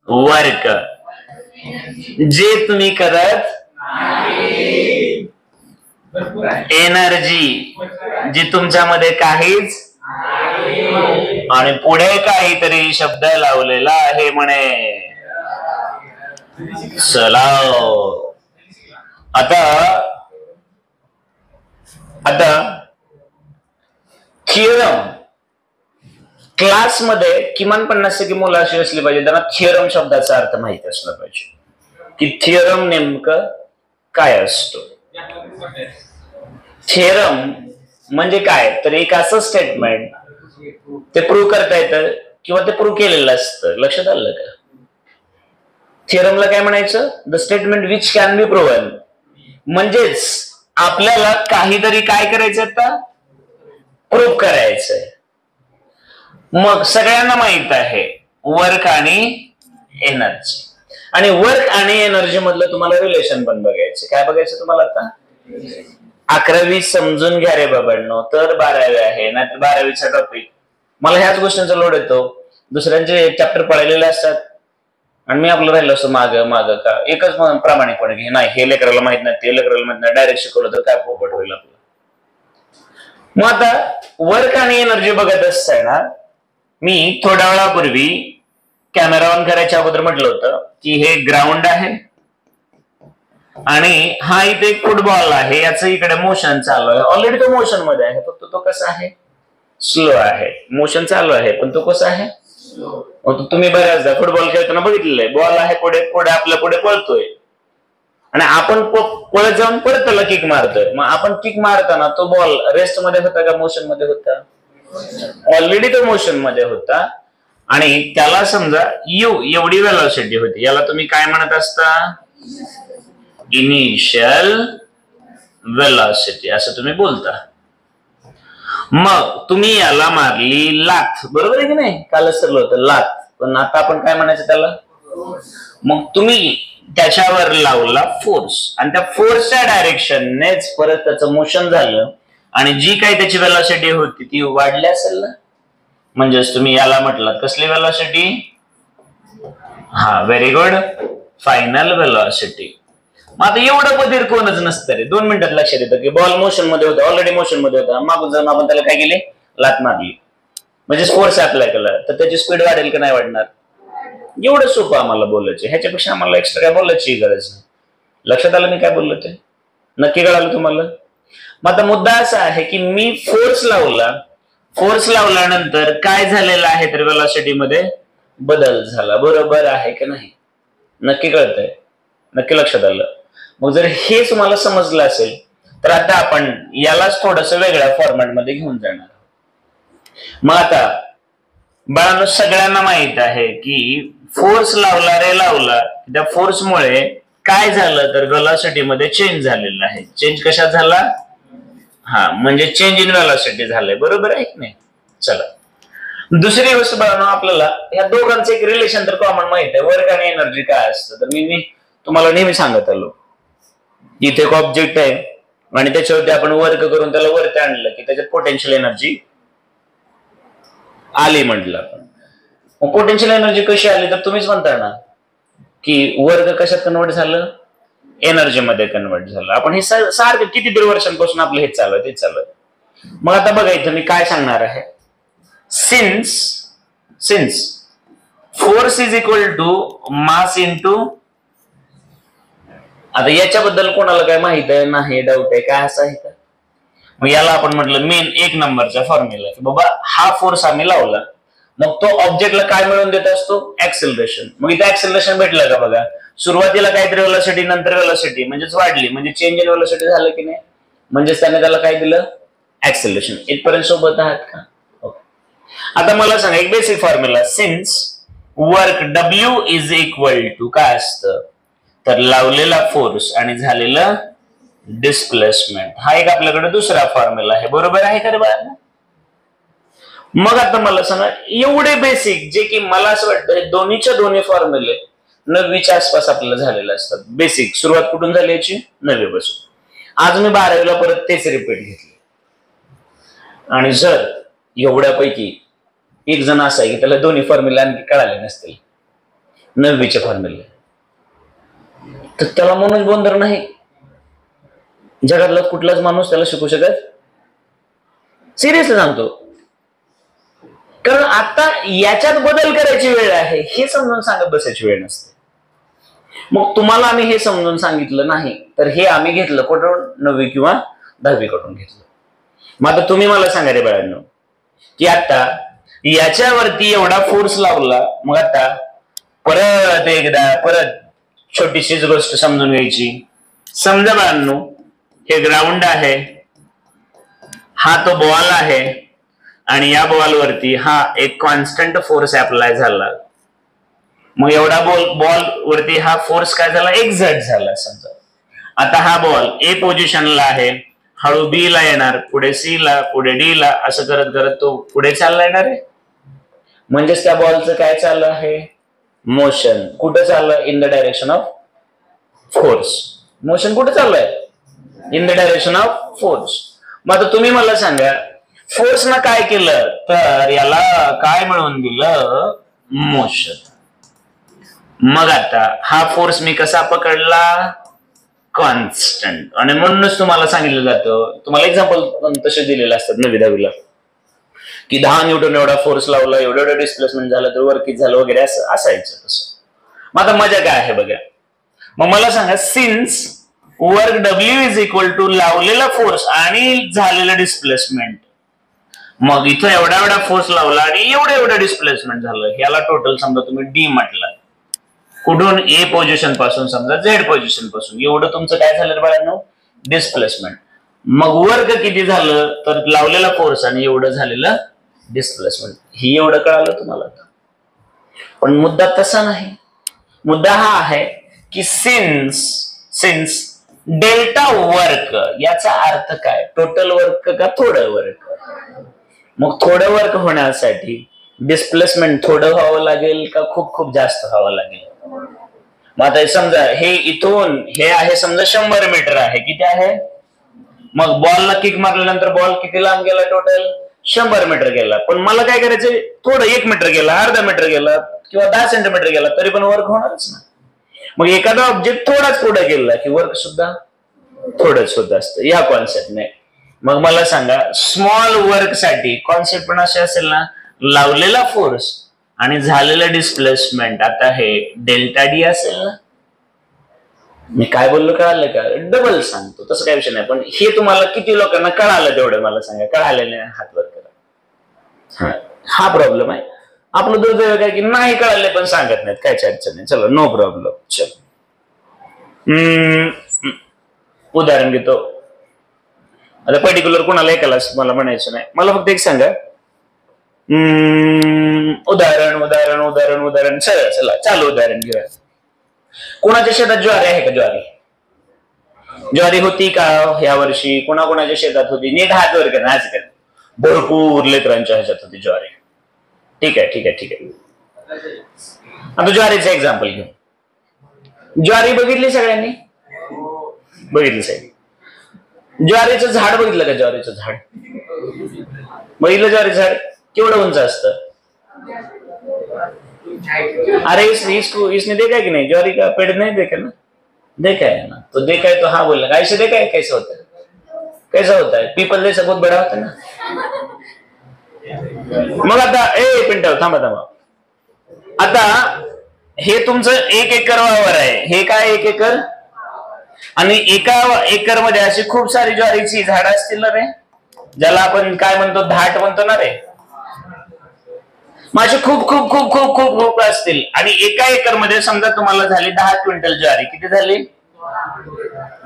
Work जे तुम्ही करत, एनर्जी जी तुमच्यामध्ये काहीच, आणि पुढे काहीतरी शब्द लावलेला आहे म्हणे. चला आता थिअरम क्लासमध्ये किमान 50% मुलं अशी असली पाहिजे त्यांना थिअरम शब्दाचा अर्थ माहिती असला पाहिजे की थिअरम नेमकं काय असतो. थिअरम म्हणजे काय तर एक असं स्टेटमेंट ते प्रूव्ह करता येतं किंवा ते प्रूव्ह केलेलं असतं. लक्षात आलं का? थिअरमला काय म्हणायचं? The statement which can be proven. म्हणजेच आपल्याला काहीतरी काय करायचं आता? प्रूव्ह करायचंय. मग सगळ्यांना माहित आहे वर्क आणि एनर्जी, आणि वर्क आणि एनर्जी मधलं तुम्हाला रिलेशन पण बघायचं. काय बघायचं तुम्हाला आता? 11वी समजून घ्या रे बाबांनो, तर 12वी आहे, नाही 12वीचा टॉपिक. मला ह्याच गोष्टींचा लोड येतो. दुसऱ्यांचे चॅप्टर पळालेले असतात आणि मी आपलं राहिलो असतो माग का एकच प्रामाणिकपणे की नाही हे लेकराला माहित नाही, ते लेकराला माहित नाही, डायरेक्ट शिकवलं तर काय पोपट होईल आपलं. मग आता वर्क आणि एनर्जी बघत असताना मी थोड्या वेळापूर्वी कॅमेरा ऑन करायच्या अगोदर म्हटलं होतं की हे ग्राउंड आहे आणि हा इथे एक फुटबॉल आहे, याचं इकडे मोशन चालू आहे. ऑलरेडी तो मोशन मध्ये आहे, फक्त तो कसा आहे? स्लो आहे. मोशन चालू आहे पण तो कसा आहे? तुम्ही बऱ्याचदा फुटबॉल खेळताना बघितलेलं आहे, बॉल आहे पुढे पुढे आपल्या पुढे पळतोय आणि आपण पळत जाऊन परत त्याला किक मारतोय. मग आपण किक मारताना तो बॉल रेस्ट मध्ये होता का मोशन मध्ये होता? ऑलरेडी तो मोशन मध्ये होता आणि त्याला समजा यू एवढी वेलोसिटी होती. याला तुम्ही काय म्हणत असता? इनिशियल वेलोसिटी असं तुम्ही बोलता. मग तुम्ही याला मारली लाथ, बरोबर आहे की नाही? कालच ठरलं होतं लाथ, पण आता आपण काय म्हणायचं त्याला? मग तुम्ही त्याच्यावर लावला फोर्स आणि त्या फोर्सच्या डायरेक्शननेच परत त्याचं मोशन झालं आणि जी काही त्याची वेलोसिटी होती ती वाढली असेल ना. म्हणजेच तुम्ही याला म्हटलात कसली वेलोसिटी? हा, व्हेरी गुड, फायनल वेलोसिटी. मग आता एवढं बधीर कोणच नसतं रे. 2 मिनिटात लक्षात येतं की बॉल मोशन मध्ये होता, ऑलरेडी मोशन मध्ये होता, मागून जाऊन आपण त्याला काय केले? लात मारली. म्हणजे फोर्स अप्लाय केला तर त्याची स्पीड वाढेल की नाही वाढणार? एवढं सोपं आम्हाला बोलायचं. ह्याच्यापेक्षा आम्हाला एक्स्ट्रा काय बोलायची गरज नाही. लक्षात आलं मी काय बोललो ते? नक्की कळालं तुम्हाला? मग आता मुद्दा असा आहे की मी फोर्स लावला, फोर्स लावल्यानंतर काय झालेलं आहे तर वेलोसिटी मध्ये बदल झाला. बरोबर आहे की नाही? नक्की कळतंय? नक्की लक्षात आलं? मग जर हे तुम्हाला समजलं असेल तर आता आपण यालाच थोडस वेगळ्या फॉर्मॅट मध्ये घेऊन जाणार. मग आता बाळांनो सगळ्यांना माहित आहे की फोर्स लावला रे लावला, त्या फोर्समुळे काय झालं तर वेलोसिटी मध्ये चेंज झालेला आहे. चेंज कशात झाला? हा, म्हणजे चेंज इन वेलोसिटी झालंय. बरोबर आहे की नाही? चला दुसरी गोष्ट बाळांनो, आपल्याला ह्या दोघांचं एक रिलेशन तर कॉमन माहित आहे. वर्क आणि एनर्जी काय असतं तर मी तुम्हाला नेहमी सांगत आलो, इथे एक ऑब्जेक्ट आहे आणि त्याच्यावरती आपण वर्क करून त्याला वरती आणलं की त्याच्यात पोटेन्शियल एनर्जी आली म्हटलं आपण. मग पोटेन्शियल एनर्जी कशी आली तर तुम्हीच म्हणता ना की वर्क कशात कन्वर्ट झालं? एनर्जी मध्ये कन्वर्ट झालं. आपण हे सारखं कितीतरी वर्षांपासून आपलं हे चालू आहे, ते चालू आहे. मग आता बघा इथं मी काय सांगणार आहे. Since force is equal to mass into, आता याच्याबद्दल कोणाला काय माहित आहे? नाही, डाऊट आहे काय असं आहे का? मग याला आपण म्हटलं मेन 1 नंबरचा फॉर्म्युला की बाबा हा फोर्स आम्ही लावला, मग तो ऑब्जेक्टला काय मिळवून देत असतो? ऍक्सेलरेशन. मग इथे ऍक्सेलरेशन भेटलं का बघा? सुरुवातीला काहीतरी वेलोसिटी, नंतर वेलोसिटी म्हणजेच वाढली, म्हणजे चेंज इन वेलोसिटी झालं की नाही? म्हणजेच त्याने त्याला काय दिलं? ऍक्सेलरेशन. इथपर्यंत सोबत आहात का? आता मला सांगा एक basic formula. Since work W is equal to काय असतं तर लावलेला फोर्स आणि झालेलं डिस्प्लेसमेंट. हा एक आपल्याकडे दुसरा फॉर्म्युला आहे. बरोबर आहे का रे बाळा? मग आता मला सांगा एवढे बेसिक जे की मला असं वाटतं दोन्हीच्या दोन्ही फॉर्म्युले 9वीच्या आसपास आपल्याला झालेले असतात. बेसिक सुरुवात कुठून झाली याची? 9वी पासून. आज मी 12वीला परत तेच रिपीट घेतले. आणि जर एवढ्यापैकी एक जण असा आहे की त्याला दोन्ही फॉर्म्युला आणखी कळाले नसतील 9वीचे फॉर्म्युले, तर त्याला मनोज बोंदर नाही, जगातला कुठलाच माणूस त्याला शिकू शकत, सिरियसली सांगतो. कारण आता याच्यात बदल करायची वेळ आहे, हे समजून सांगत बसायची वेळ नसते. मग तुम्हाला आम्ही हे समजून सांगितलं नाही, तर हे आम्ही घेतलं कुठून? 9वी किंवा 10वी कडून घेतलं. मग आता तुम्ही मला सांगा रे बाळांनो, की आता याच्यावरती एवढा फोर्स लावला, मग आता परत एकदा परत छोटीशीच गोष्ट समजून घ्यायची. समजा बाळांनो, हे ग्राउंड आहे, हा तो बॉल आहे, आणि या बॉल वरती हा एक कॉन्स्टंट फोर्स अप्लाय झाला. मग एवढा बॉल वरती हा फोर्स काय झाला? एक्झर्ट झाला. समजा आता हा बॉल ए पोझिशनला आहे, हळू बी ला येणार, पुढे सी ला, पुढे डी ला, असं करत करत तो पुढे चालला येणार आहे. म्हणजेच त्या बॉलचं काय चाललं आहे? मोशन. कुठं चाललं? In the direction of force. Motion कुठे चाललंय? In the direction of force. मग आता तुम्ही मला सांगा, फोर्सनं काय केलं? तर याला काय मिळवून दिलं? मोशन. मग आता हा फोर्स मी कसा पकडला? कॉन्स्टंट. आणि म्हणूनच तुम्हाला सांगितलं जातं, तुम्हाला एक्झाम्पल तसे दिलेले असतात 9वी 10वीला, की 10 न्यूटन एवढा फोर्स लावला, एवढं डिस्प्लेसमेंट झालं, तर वर्क किती झालं वगैरे, असं असायचं तसं. मग आता मजा काय आहे बघा. मग मला सांगा, since work W is equal to लावलेला फोर्स आणि झालेलं डिस्प्लेसमेंट, मग इथं एवढा फोर्स लावला आणि एवढं डिस्प्लेसमेंट झालं, याला टोटल समजा तुम्ही डी म्हटलं. कुठून? ए पोझिशन पासून समजा झेड पोझिशन पासून, एवढं तुमचं काय झालं बाळांनो? डिस्प्लेसमेंट. मग वर्क किती झालं? तर लावलेला फोर्स आणि एवढं झालेलं डिस्प्लेसमेंट. ही एवढं कळालं तुम्हाला. पण मुद्दा तसा नाही. मुद्दा हा आहे की सिन्स डेल्टा वर्क, याचा अर्थ काय? टोटल वर्क का थोडं वर्क? मग थोडं वर्क होण्यासाठी डिस्प्लेसमेंट थोडं व्हावं लागेल का खूप खूप जास्त व्हावं लागेल? मग आता समजा हे इथून हे आहे, समजा 100 मीटर आहे. किती आहे? मग बॉलला किक मारल्यानंतर बॉल किती लांब गेला? टोटल 100 मीटर गेला. पण मला काय करायचं? थोडं 1 मीटर गेला, अर्धा मीटर गेला किंवा 10 सेंटीमीटर गेला, तरी पण वर्क होणारच ना. मग एखादा ऑब्जेक्ट थोडाच पुढे गेला की वर्क सुद्धा थोडंच होत असतं, या कॉन्सेप्टने. मग मला सांगा, स्मॉल वर्क साठी कॉन्सेप्ट पण असे असेल ना, लावलेला फोर्स आणि झालेलं डिस्प्लेसमेंट, आता हे डेल्टा डी असेल ना. मी काय बोललो कळालं का? डबल सांगतो, तसं काही विषय नाही. पण हे तुम्हाला किती लोकांना कळालं तेवढं मला सांगा. कळालेलं नाही हात वर करा. हा प्रॉब्लेम आहे. आपलं दुर्दैव काय की नाही कळाले पण सांगत नाहीत, कायची अडचण नाही. चलो, नो प्रॉब्लेम. चल, उदाहरण घेतो. आता पर्टिक्युलर कोणाला एकालाच मला म्हणायचं नाही, मला फक्त एक सांगा. उदाहरण उदाहरण उदाहरण उदाहरण चला चालू उदाहरण घेऊया. कोणाच्या शेतात ज्वारी आहे का? ज्वारी होती का या वर्षी? कोणाच्या शेतात होती? नीट हात वर करा. भरपूर लेकरांच्या ह्याच्यात होती ज्वारी. ठीक आहे. आता ज्वारीचं एक्झाम्पल घेऊ. ज्वारी बघितली सगळ्यांनी? बघितली साहेब. ज्वारीचं झाड बघितलं का? ज्वारीचं झाड बघितलं? ज्वारीचं झाड केवढं उंच असतं? अरे इसने देखा है कि नहीं? ज्वारी का पेड़ नहीं देखा ना? देखा है ना? तो देखा है तो हाँ बोलना. ऐसे देखा है? कैसा होता है? कैसा होता है? पीपल जैसा बहुत बड़ा होता है ना. मग आता पिंटू थांबा. आता हे तुमचं 1 एकर वावर आहे. हे काय 1 एकर? आणि एका एकर मध्ये अशी खूप सारी ज्वारीची झाडं असतील ना रे, ज्याला आपण काय म्हणतो? धाट म्हणतो ना रे. माझे खूप खूप खूप खूप खूप खूप असतील. आणि एका एकर मध्ये समजा तुम्हाला झाली 10 क्विंटल ज्वारी. किती झाली?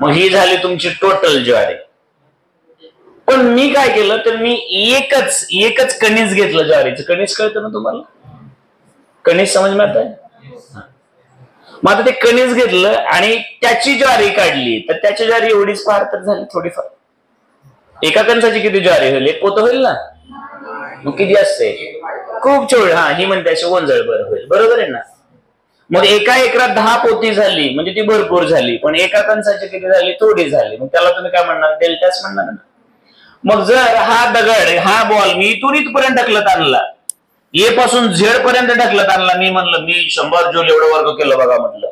मग ही झाली तुमची टोटल ज्वारी. पण मी काय केलं तर मी एकच कणीस घेतलं ज्वारीचं. कणीस कळतं ना तुम्हाला? कणीस समज में आता है? मग आता ते कणीस घेतलं आणि त्याची ज्वारी काढली, तर त्याची ज्वारी एवढीच फार तर झाली थोडीफार. एका कणसाची किती ज्वारी होईल? 1 पोतं होईल ना. मग किती असते? खूप छोड. ही म्हणते अशी ओंजळभर होईल. बरोबर आहे ना? मग एका एकरात 10 पोती झाली म्हणजे ती भरपूर झाली. पण एका कणसाची किती झाली? थोडी झाली. मग त्याला तुम्ही काय म्हणणार? डेल्टाच म्हणणार ना. मग जर हा दगड, हा बॉल मी इथून इथपर्यंत ढकलत आणला, ए पासून झेड पर्यंत ढकलत आणला. मी म्हणलं मी 100 जूल एवढं वर्ग केलं बघा म्हटलं.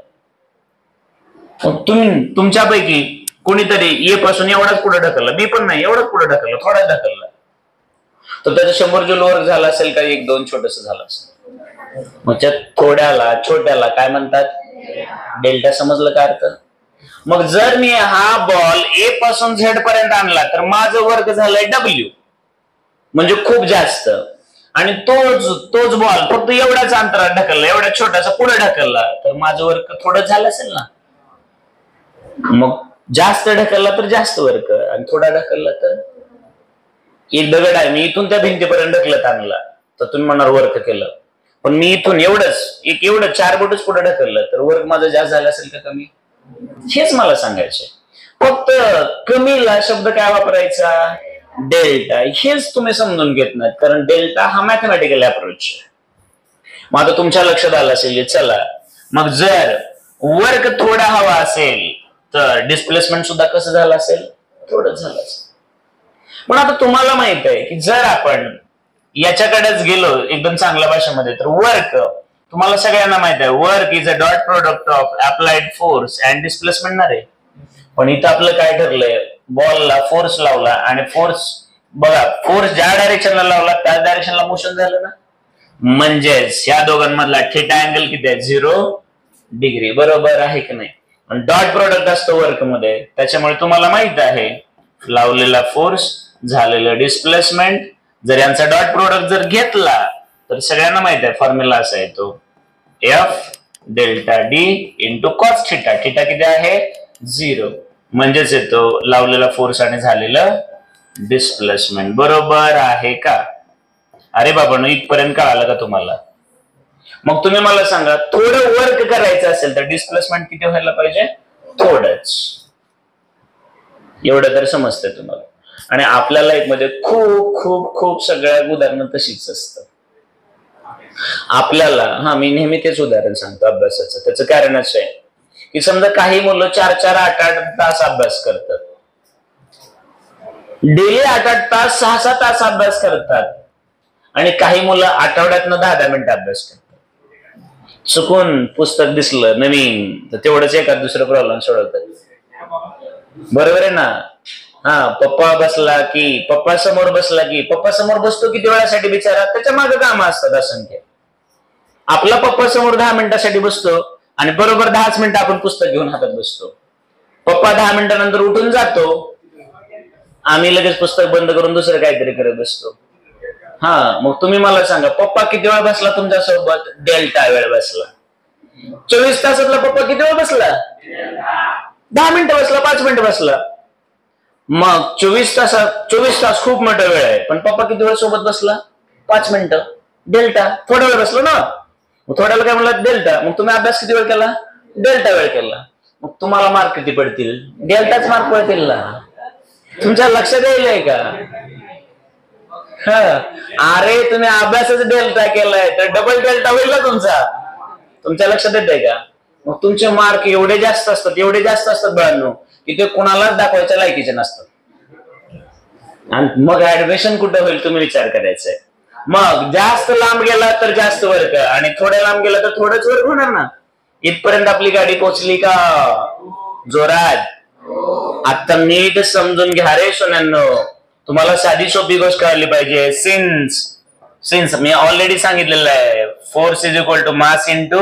तुमच्यापैकी कोणीतरी ए पासून एवढाच पुढे ढकललं, मी पण नाही एवढंच पुढे ढकललं, थोडाच ढकलला, तर त्याचं 100 जूल वर्ग झाला असेल का 1-2 छोटस झालं असेल. मग त्या थोड्याला छोट्याला काय म्हणतात? डेल्टा. समजलं का अर्थ? मग जर मी हा बॉल ए पासून झेड पर्यंत आणला तर माझं वर्ग झालंय डब्ल्यू, म्हणजे खूप जास्त. आणि तोच बॉल फक्त एवढ्याच अंतरात ढकलला, एवढ्या छोटासा पुढे ढकलला, तर माझं वर्ग थोडं झालं असेल ना. मग जास्त ढकलला तर जास्त वर्ग, आणि थोडा ढकलला तर. एक दगड आहे, मी इथून त्या भिंतीपर्यंत ढकलत आणला तर तुम्ही म्हणणार वर्ग केलं, पण मी इथून एवढं 4 बोटच पुढे ढकललं तर वर्ग माझा जास्त झाला असेल का कमी? हेच मला सांगायचंय. फक्त कमीला शब्द काय वापरायचा? डेल्टा. हेच तुम्ही समजून घेत नाहीत, कारण डेल्टा हा मॅथमॅटिकल अप्रोच आहे. मग आता तुमच्या लक्षात आलं असेल, चला मग जर वर्क थोडा हवा असेल तर डिस्प्लेसमेंट सुद्धा कसं झालं असेल? थोडं झालं असेल. पण आता तुम्हाला माहित आहे की जर आपण याच्याकडेच गेलो एकदम चांगल्या भाषेमध्ये, तर वर्क तुम्हाला सगळ्यांना माहित आहे, work is a dot product of applied force and displacement ना रे. पण इथं आपलं काय ठरलंय? बॉलला फोर्स लावला आणि फोर्स बघा, फोर्स ज्या डायरेक्शनला लावला त्याच डायरेक्शनला मोशन झालं ना. म्हणजेच या दोघांमधला थिटा अँगल किती आहे? 0 डिग्री. बरोबर आहे की नाही? डॉट प्रोडक्ट असतो वर्क मध्ये, त्याच्यामुळे तुम्हाला माहित आहे लावलेला फोर्स झालेलं डिस्प्लेसमेंट. जर यांचा डॉट प्रोडक्ट जर घेतला तर सगळ्यांना माहित आहे फॉर्म्युला असा आहे तो F delta D into cos theta. Theta किती आहे? 0. म्हणजेच येतो लावलेला फोर्स आणि झालेलं डिस्प्लेसमेंट. बरोबर आहे का? अरे बाबा, इथपर्यंत कळालं का तुम्हाला? मग तुम्ही मला सांगा, थोडं वर्क करायचं असेल तर डिस्प्लेसमेंट किती व्हायला पाहिजे? थोडंच. एवढं तर समजतंय तुम्हाला. आणि आपल्या लाईफ मध्ये खूप खूप खूप सगळ्या उदाहरणं तशीच असतात. आपल्याला मी नेहमी तेच उदाहरण सांगतो अभ्यासाचं. त्याचं कारण असं आहे की समजा काही मुलं 4-4, 8-8 तास अभ्यास करतात, डेली 8-8 तास, 6-6 तास अभ्यास करतात, आणि काही मुलं आठवड्यातनं 10-10 मिनिटं अभ्यास करतात. चुकून पुस्तक दिसलं नवीन तर तेवढंच एखाद दुसरं प्रॉब्लेम सोडवतात. बरोबर आहे ना? पप्पा समोर बसला की पप्पा समोर बसतो किती वेळासाठी बिचारा? त्याच्या मागे काम असतात असंख्य. आपला पप्पा समोर 10 मिनिटासाठी बसतो आणि बरोबर 10 मिनिटं आपण पुस्तक घेऊन हातात बसतो. पप्पा 10 मिनिटानंतर उठून जातो, आम्ही लगेच पुस्तक बंद करून दुसरं काहीतरी करत बसतो. मग तुम्ही मला सांगा, पप्पा किती वेळ बसला तुमच्या सोबत? डेल्टा वेळ बसला. 24 तासातला पप्पा किती वेळ बसला? 10 मिनिटं बसला, 5 मिनिटं बसला. मग 24 तास खूप मोठा वेळ आहे, पण पप्पा किती वेळ सोबत बसला? 5 मिनिटं. डेल्टा. थोडा वेळ बसलो ना, मग थोड्याला काय म्हणलं? डेल्टा. मग तुम्ही अभ्यास किती वेळ केला? डेल्टा वेळ केला. मग तुम्हाला मार्क किती पडतील? डेल्टाच मार्क पडतील ना. तुमच्या लक्षात येईल का? अरे तुम्ही अभ्यासच डेल्टा केलाय तर डबल डेल्टा होईल ना तुमचा. तुमच्या लक्षात येत आहे का? मग तुमचे मार्क एवढे जास्त असतात बाळांनो, की ते कोणालाच दाखवायच्या लायकीचे नसतात. आणि मग ऍडमिशन कुठे होईल तुम्ही विचार करायचंय. मग जास्त लांब गेला तर जास्त वर्क, आणि थोड्या लांब गेला तर थोडंच वर्क होणार ना. इथपर्यंत आपली गाडी पोहोचली का? जोरात. आता नीट समजून घ्या रे सोन्यांनो. तुम्हाला साधी सोपी गोष्ट कळली पाहिजे. सिन्स मी ऑलरेडी सांगितलेलं आहे, force is equal to mass into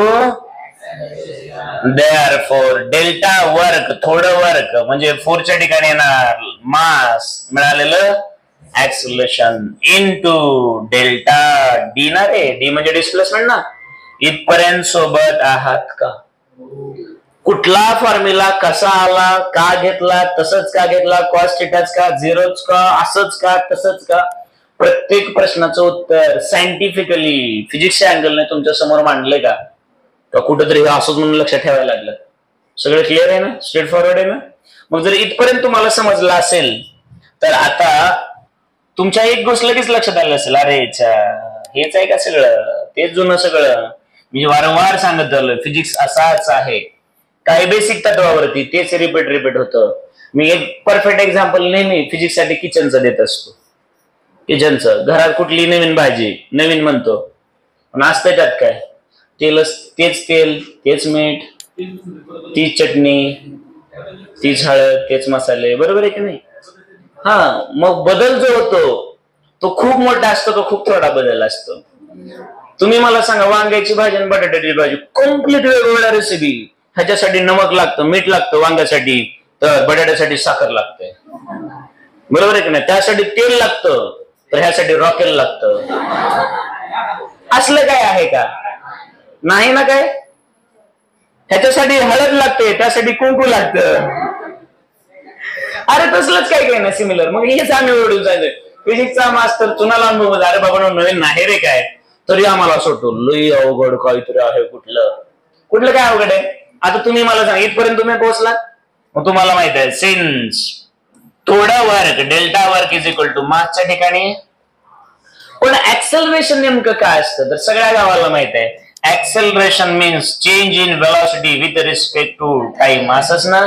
therefore delta work. थोडं वर्क म्हणजे फोरच्या ठिकाणी येणार मास मिळालेलं ऍक्सिलरेशन इंटू डेल्टा डी ना रे. डी म्हणजे डिस्प्लेसमेंट ना. इथपर्यंत सोबत आहात का? कुठला फॉर्म्युला कसा आला, का घेतला, तसंच का घेतला, कॉस थिटाच का, झिरोच का, असंच का, तसंच का, प्रत्येक प्रश्नाचं उत्तर सायंटिफिकली फिजिक्सच्या अँगलने तुमच्या समोर मांडले का? कुठेतरी असंच म्हणून लक्षात ठेवायला लागलं. सगळं क्लिअर आहे ना? स्ट्रेट फॉरवर्ड आहे ना? मग जर इथपर्यंत तुम्हाला समजलं असेल तर आता तुमच्या एक गोष्ट लगेच लक्षात आलं असेल, अरे हेच आहे का सगळं? तेच जुनं सगळं मी वारंवार सांगत झालोय. फिजिक्स असाच आहे, काही बेसिक तत्वावरती तेच रिपीट होतं. मी एक परफेक्ट एक्झाम्पल नेहमी फिजिक्स साठी किचनचं देत असतो. किचनचं, घरात कुठली नवीन भाजी, नवीन म्हणतो पण असतं त्यात काय, तेच तेल, तेच मीठ, तीच चटणी, तीच हळद, तेच मसाले, बरोबर आहे की नाही? हा, मग बदल जो होतो तो खूप मोठा असतो, तो खूप थोडा बदल असतो. तुम्ही मला सांगा, वांग्याची भाजी आणि बटाट्याची भाजी कम्प्लीट वेगवेगळ्या रेसिपी. ह्याच्यासाठी नमक लागतं, मीठ लागतं वांग्यासाठी, तर बटाट्यासाठी साखर लागते, बरोबर आहे की नाही? त्यासाठी तेल लागतं, तर ह्यासाठी रॉकेल लागतं. असलं काय आहे का? नाही ना. काय ह्याच्यासाठी हळद लागते, त्यासाठी कुंकू लागतं. अरे तसलंच काय काय ना सिमिलर. मग हेच आम्ही ओढून जायचं. फिजिक्सचा मास्तर चुनाला अनुभव, अरे बाबा नवीन नाही रे काय, तरी आम्हाला सोडतो लई अवघड काहीतरी आहे. कुठलं काय अवघड आहे? आता तुम्ही मला सांगा, इथपर्यंत तुम्ही पोहोचला, मग तुम्हाला माहित आहे सिन्स थोडा work delta work is equal to मासच्या ठिकाणी. पण ऍक्सेलरेशन नेमकं काय असतं, तर सगळ्या गावाला माहित आहे. Acceleration means change in velocity with respect to time, असंच ना?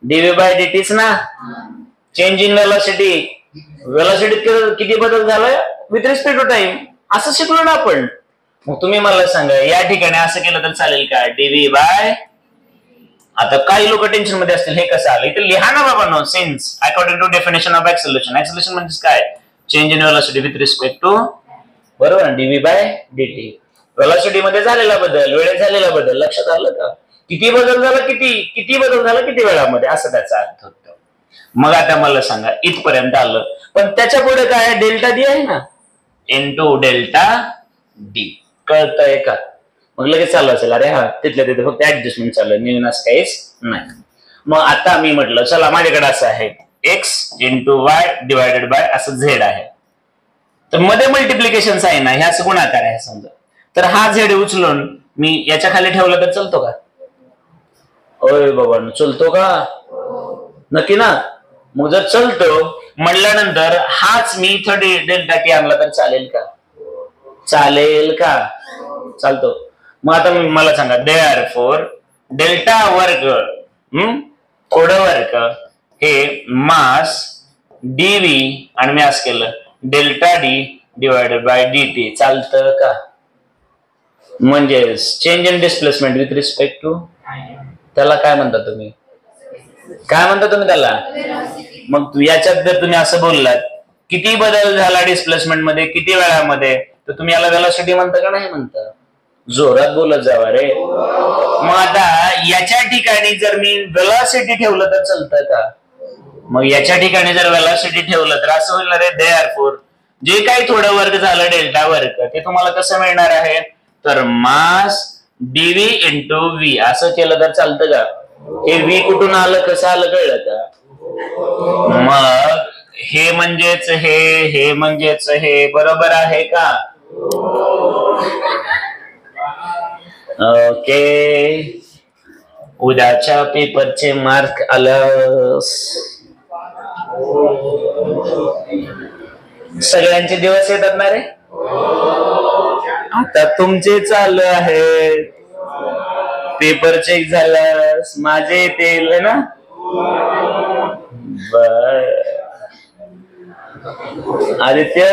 डीव्ही बाय डीटीच ना. चेंज इन वेलॉसिटी, वेलॉसिटीत किती बदल झालाय विथ रिस्पेक्ट टू टाइम, असं शिकलो ना आपण. मग तुम्ही मला सांगा, या ठिकाणी असं केलं तर चालेल का? डीव्ही बाय, आता काही लोक टेन्शन मध्ये असतील, हे कसं आलं? इथे लिहा ना बाबा no. Since according to definition of acceleration, acceleration म्हणजे काय? Change in velocity with respect to, बरोबर, डीव्ही बाय डीटी. वेलॉसिटी मध्ये झालेला बदल, वेळेत झालेला बदल, लक्षात आलं का? किती बदल झाला, किती बदल झाला किती वेळामध्ये, असं त्याचा अर्थ होतो. मग आता मला सांगा, इथपर्यंत आलं, पण त्याच्या पुढे काय? डेल्टा डी आहे ना, इनटू डेल्टा डी. कळतंय का? मग लगेच चालू असेल, अरे हा तिथल्या तिथे फक्त ऍडजस्टमेंट चालू, नवीन असं काहीच नाही. मग आता मी म्हटलं, चला माझ्याकडे असं आहे, x into Y divided by असं झेड आहे. तर मध्ये मल्टिप्लिकेशन आहे ना, हे असं गुणाकार आहे समजा. तर हा झेड उचलून मी याच्या खाली ठेवला तर चालतो का? ओय बाबा, चलतो का? नक्की ना? मग जर चलतो म्हणल्यानंतर हाच मी इथं डेल्टा टी आणला तर चालेल का? चालेल का? चालतो. मग आता मला सांगा, देअरफॉर डेल्टा वर्ग थोडं वर्ग हे मास डीव्ही, आणि मी असं केलं delta d divided by d t, चालतं का? म्हणजे change in displacement with respect to, त्याला काय म्हणता तुम्ही? त्याला? मग याच्यात जर तुम्ही असं बोललात, किती बदल झाला डिस्प्लेसमेंट मध्ये, किती वेळामध्ये, तर तुम्ही याला वेलॉसिटी म्हणता का नाही म्हणता? जोरात बोलत जावा रे. मग आता याच्या ठिकाणी जर मी वेलॉसिटी ठेवलं तर चालतं का? मग याच्या ठिकाणी जर वेलॉसिटी ठेवलं तर असं होईल रे, देअरफॉर जे काही थोडं वर्ग झालं डेल्टा वर्ग, ते तुम्हाला कसं मिळणार आहे? तर मास डीव्ही इंटू व्ही असं केलं तर चालतं का? हे व्ही कुठून आलं, कसं आलं, कळलं का? मग हे म्हणजेच हे म्हणजेच हे, बरोबर आहे का? ओके. उद्याच्या पेपरचे मार्क आलं. सगळ्यांचे दिवस येतात ना रे. आता तुमचे चालू आहेत, पेपर चेक झालास, माझे येतील ना. बर, आदित्य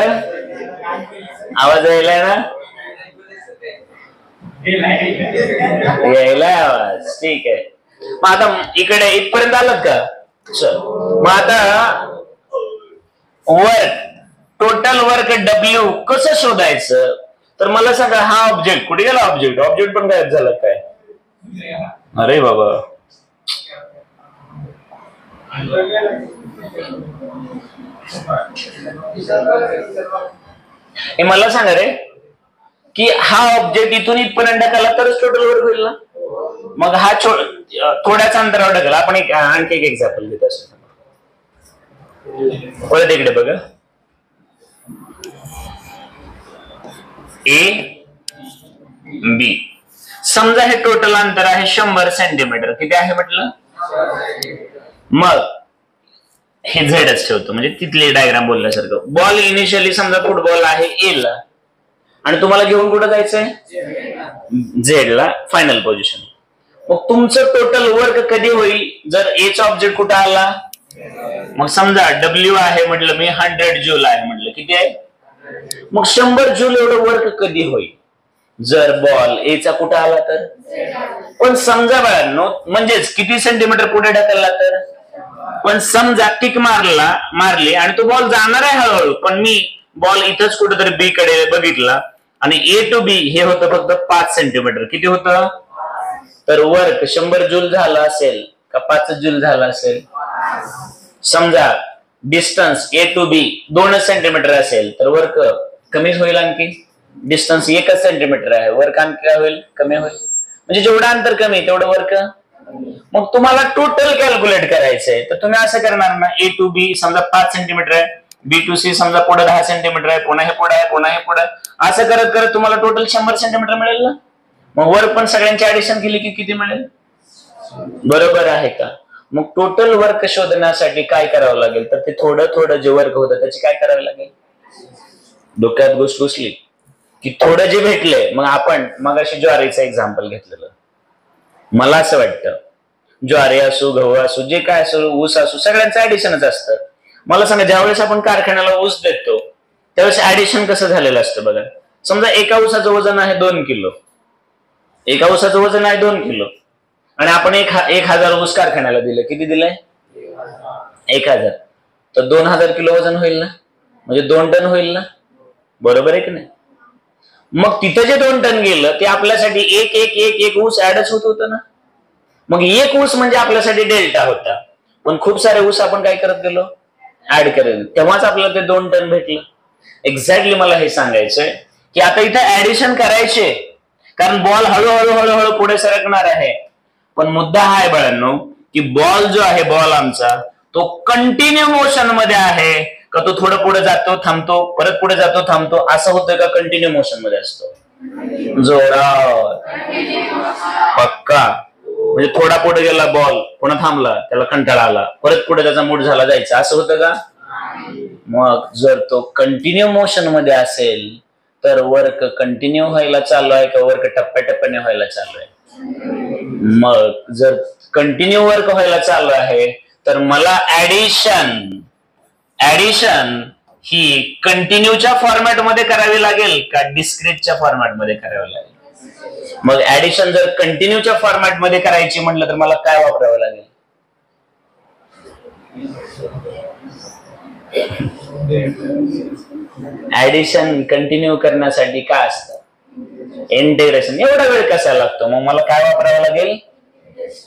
आवाज यायलाय ना? यायलाय आवाज, ठीक आहे. मग आता इकडे इथपर्यंत आलं का? चल, मग आता वर्क, टोटल वर्क डब्ल्यू कसं शोधायचं? तर मला सांगा, हा ऑब्जेक्ट कुठे गेला? ऑब्जेक्ट पण गायब झाला काय? अरे बाबा, हे मला सांगा रे, की हा ऑब्जेक्ट इथून इथपर्यंत ढकलला तरच टोटल वर्क होईल ना. मग हा थोड्याच अंतरावर ढकलला. आपण आणखी एक एक्झाम्पल देत असतो. परत इकडे बघा, ए बी, समजा हे टोटल अंतर आहे 100 सेंटीमीटर. किती आहे म्हटलं? मग हे झेडच ठेवतो, म्हणजे तिथली डायग्राम बोलल्यासारखं. बॉल इनिशियली समजा फुटबॉल आहे ए ला, आणि तुम्हाला घेऊन कुठं जायचंय? झेड ला, फायनल पोझिशन. मग तुमचं टोटल वर्क कधी होईल जर एचा ऑब्जेक्ट कुठं आला? मग समजा डब्ल्यू आहे म्हटलं मी, 100 जूल आहे म्हटलं, किती आहे? मग 100 जूल एवढं वर्क कधी होईल? जर बॉल एचा कुठं आला तर, पण समजा बाळांनो म्हणजेच किती सेंटीमीटर पुढे ढकलला तर, पण समजा किक मारली आणि तो बॉल जाणार आहे हळूहळू, पण मी बॉल इथंच कुठेतरी बी कडे बघितला आणि ए टू बी हे होतं फक्त 5 सेंटीमीटर. किती होतं तर वर्क 100 जूल झाला असेल का 5 जूल झाला असेल. समजा distance A to B 2 centimetre असेल तर वर्क कमीच होईल, आणखी डिस्टन्स 1 सेंटीमीटर आहे, वर्क आणखी काय होईल, कमी होईल. म्हणजे जेवढं अंतर कमी तेवढं वर्क. मग तुम्हाला टोटल कॅल्क्युलेट करायचंय तर तुम्ही असं करणार ना, ए टू बी समजा 5 सेंटीमीटर आहे, बी टू सी समजा पुढे 10 सेंटीमीटर आहे, पुन्हा हे पुढे आहे, पुन्हा हे पुढे, असं करत करत तुम्हाला टोटल 100 सेंटीमीटर मिळेल ना. मग वर्क पण सगळ्यांची ऍडिशन केली की किती मिळेल, बरोबर आहे का. मग टोटल वर्क शोधण्यासाठी काय करावं लागेल तर ते थोडं थोडं जे वर्क होतं त्याची काय करावं लागेल. डोक्यात गोष्ट घुसली की थोडं जे भेटले, मग आपण मगाशी ज्वारीचं एक्झाम्पल घेतलेलं, मला असं वाटतं ज्वारी असो, गहू असो, जे काय असो, ऊस असो, सगळ्यांचं ऍडिशनच असतं. मला सांगा ज्यावेळेस आपण कारखान्याला ऊस देतो त्यावेळेस ऍडिशन कसं झालेलं असतं बघा. समजा एका ऊसाचं वजन आहे 2 किलो, एका ऊसाचं वजन आहे 2 किलो आणि आपण 1000 ऊस कारखान्याला दिलं. किती दिलंय 1000, तर 2000 किलो वजन होईल ना, म्हणजे 2 टन होईल ना, बरोबर आहे की नाही. मग तिथं जे 2 टन गेलं ते आपल्यासाठी एक एक एक एक ऊस ऍडच होत होतं ना. मग एक ऊस म्हणजे आपल्यासाठी डेल्टा होता, पण खूप सारे ऊस आपण काय करत गेलो, ऍड करत, तेव्हाच आपल्याला ते 2 टन भेटलं. एक्झॅक्टली मला हे सांगायचंय की आता इथं ऍडिशन करायचे, कारण बॉल हळूहळू हळूहळू पुढे सरकणार आहे. पण मुद्दा हा आहे बाळांनो की बॉल जो आहे, बॉल आमचा तो कंटिन्यू मोशन मध्ये आहे का, तो थोडं पुढे जातो थांबतो, परत पुढे जातो थांबतो, असं होतं का कंटिन्यू मोशन मध्ये असतो. जोरावर पक्का. म्हणजे थोडा पुढे गेला बॉल, पुन्हा थांबला, त्याला कंटाळा आला, परत पुढे त्याचा मूड झाला जायचा, असं होतं का. मग जर तो कंटिन्यू मोशन मध्ये असेल तर वर्क कंटिन्यू व्हायला चालू आहे का वर्क टप्प्याटप्प्याने व्हायला चालू आहे. मग जर कंटिन्यू वर्क व्हायला चालू आहे तर मला ऍडिशन ही कंटिन्यूच्या फॉर्मॅट मध्ये करावी लागेल का डिस्क्रीटच्या फॉर्मॅट मध्ये करावी लागेल. मग ऍडिशन जर कंटिन्यूच्या फॉर्मॅट मध्ये करायची म्हटलं तर मला काय वापरावं लागेल. ऍडिशन कंटिन्यू करण्यासाठी काय असतं, इंटिग्रेशन. एवढा वेळ कसा लागतो, मग मला काय वापरावं लागेल.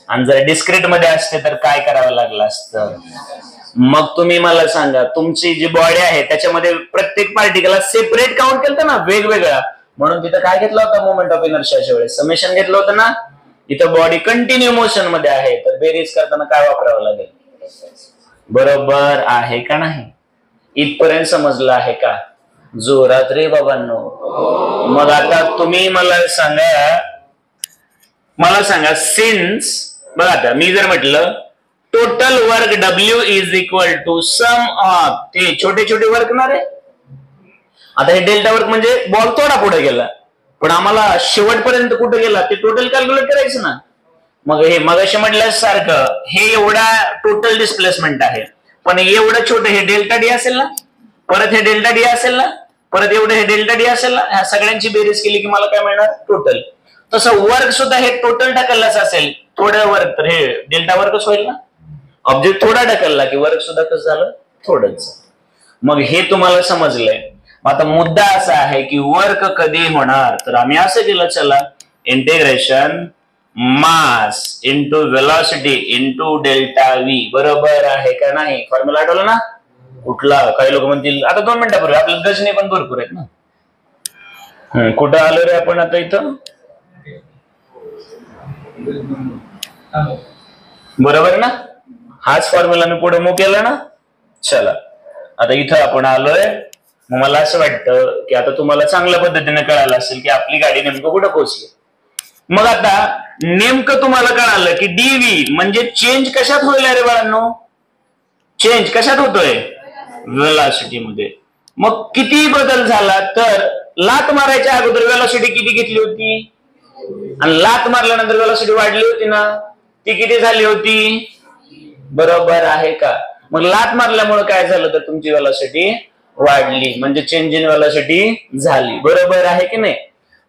आणि जर डिस्क्रीट मध्ये असते तर काय करावं लागलं असतं. मग तुम्ही मला सांगा, तुमची जी बॉडी आहे त्याच्यामध्ये प्रत्येक पार्टिकलला सेपरेट काउंट केलं ना, वेगवेगळा, म्हणून तिथं काय घेतलं होतं मोमेंट ऑफ इनर्शियाच्या वेळेस, समेशन घेतलं होतं ना. इथं बॉडी कंटिन्यू मोशन मध्ये आहे तर बेरीज करताना काय वापरावं लागेल. बरोबर आहे का नाही, इथपर्यंत समजलं आहे का. जोरात रे बाबांनो. मग आता तुम्ही मला सांगा सिन्स, बघा आता मी जर म्हटलं total work W is equal to sum of ते छोटे छोटे वर्क ना रे. आता हे डेल्टा वर्क म्हणजे बॉल थोडा पुढे गेला, पण आम्हाला शेवटपर्यंत कुठे गेला ते टोटल कॅल्क्युलेट करायचं ना. मग हे मगाशी म्हटल्यासारखं हे एवढा टोटल डिस्प्लेसमेंट आहे, पण एवढं छोटं हे डेल्टा डी असेल ना, परत हे डेल्टा डी असेल ना, परत एवढं हे डेल्टा डी असेल ना, ह्या सगळ्यांची बेरीज केली की मला काय मिळणार टोटल. तसं वर्क सुद्धा हे टोटल ढकललाच असेल, थोडं वर्क तर हे डेल्टा वर्कच होईल ना. ऑब्जेक्ट थोडा ढकलला की वर्क सुद्धा कसं झालं, थोडंच. मग हे तुम्हाला समजलंय. आता मुद्दा असा आहे की वर्क कधी होणार, तर आम्ही असं केलं, चला integration mass into velocity into delta V, बरोबर आहे का नाही. फॉर्म्युला आठवलं ना कुठला. काही लोक म्हणतील आता 2 मिनिटापूर्वी आपल्या गजने पण भरपूर आहेत ना. कुठं आलो रे आपण आता इथं, बरोबर ना. हाच फॉर्म्युला मी पुढे मूव केला ना. चला आता इथं आपण आलोय. मग मला असं वाटतं की आता तुम्हाला चांगल्या पद्धतीने कळालं असेल की आपली गाडी नेमकं कुठं पोहोचली. मग आता नेमकं तुम्हाला कळालं की डीव्ही म्हणजे चेंज कशात होईल रे बाळांनो, चेंज कशात होतोय, वेलॉसिटी मध्ये. मग किती बदल झाला तर लात मारायच्या अगोदर वेलॉसिटी किती घेतली होती आणि लात मारल्यानंतर वेलॉसिटी वाढली होती ना, ती किती झाली होती, बरोबर आहे का. मग लात मारल्यामुळे काय झालं तर तुमची वेलॉसिटी वाढली, म्हणजे चेंज इन वेलॉसिटी झाली, बरोबर आहे की नाही.